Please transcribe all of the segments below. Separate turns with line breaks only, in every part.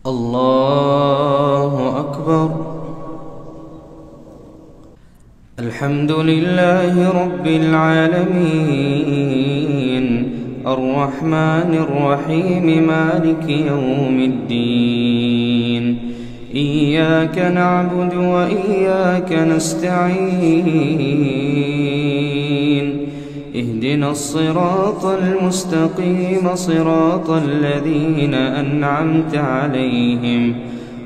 الله أكبر. الحمد لله رب العالمين، الرحمن الرحيم، مالك يوم الدين. إياك نعبد وإياك نستعين، اهدنا الصراط المستقيم، صراط الذين أنعمت عليهم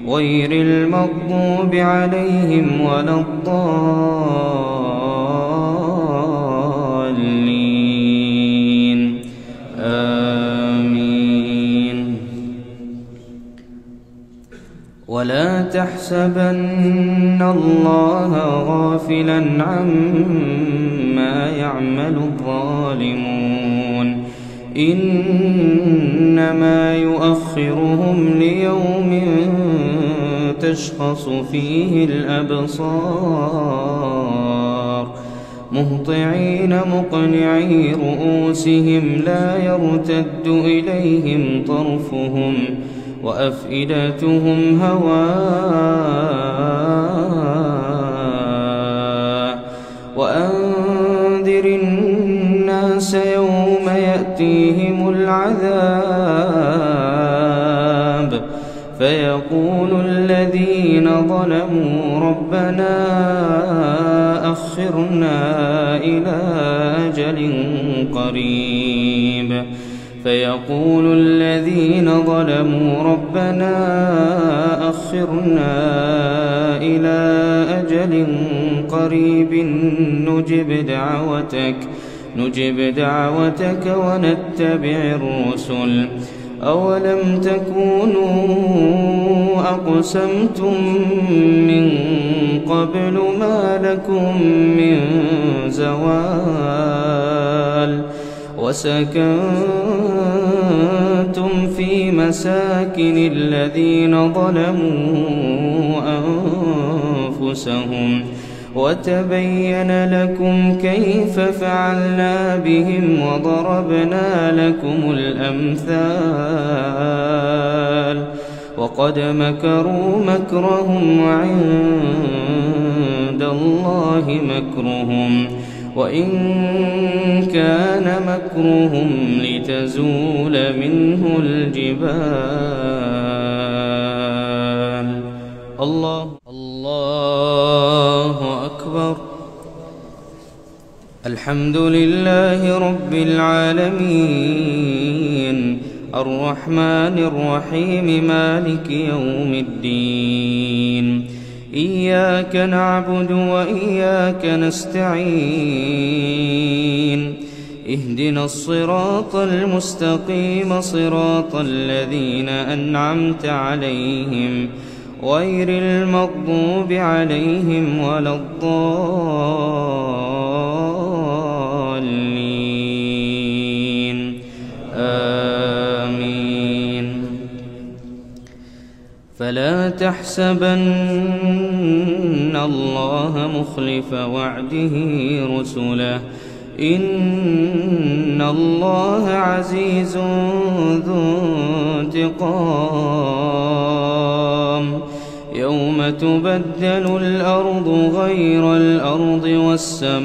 غير المغضوب عليهم ولا الضالين. آمين. ولا تحسبن الله غافلا عما يعمل الظالمون، إنما يؤخرهم ليوم تشخص فيه الأبصار، مهطعين مقنعي رؤوسهم لا يرتد إليهم طرفهم وأفئدتهم هواء. وأنذر الناس يوم يأتيهم العذاب فيقول الذين ظلموا ربنا أخرنا إلى أجل قريب، فيقول الذين ظلموا ربنا أخرنا إلى أجل قريب نجب دعوتك ونتبع الرسل. أولم تكونوا أقسمتم من قبل ما لكم من زوال، وسكنتم في مساكن الذين ظلموا أنفسهم، وتبين لكم كيف فعلنا بهم وضربنا لكم الأمثال. وقد مكروا مكرهم وعند الله مكرهم، وإن كان مكرهم لتزول منه الجبال. الله أكبر. الحمد لله رب العالمين، الرحمن الرحيم، مالك يوم الدين. إياك نعبد وإياك نستعين، اهدنا الصراط المستقيم، صراط الذين أنعمت عليهم غير المغضوب عليهم ولا الضالين. آمين. فلا تحسبن الله مخلف وعده رسله، إن الله عزيز ذو انتقام. يوم تبدل الأرض غير الأرض والسماوات،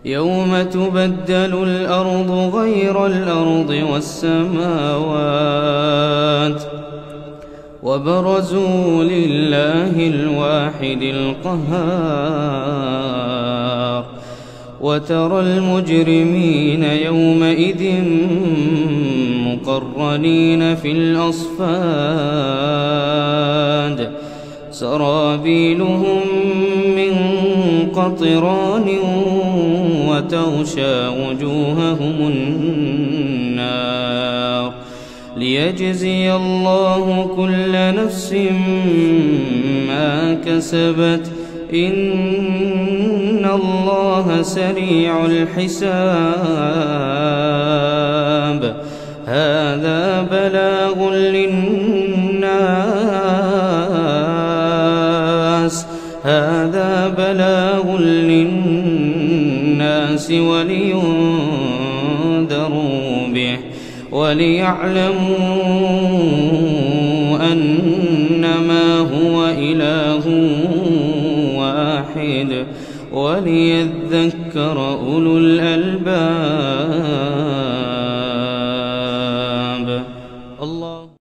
يوم تبدل الأرض غير الأرض والسماوات، وبرزوا لله الواحد القهار. وترى المجرمين يومئذ مقرنين في الأصفاد، سرابيلهم من قطران وتغشى وجوههم النار، ليجزي الله كل نفس ما كسبت، إن الله سريع الحساب. هذا بلاغ للناس ولينذروا به وليعلموا أنما هو إله واحد وليذكر أولو الألباب.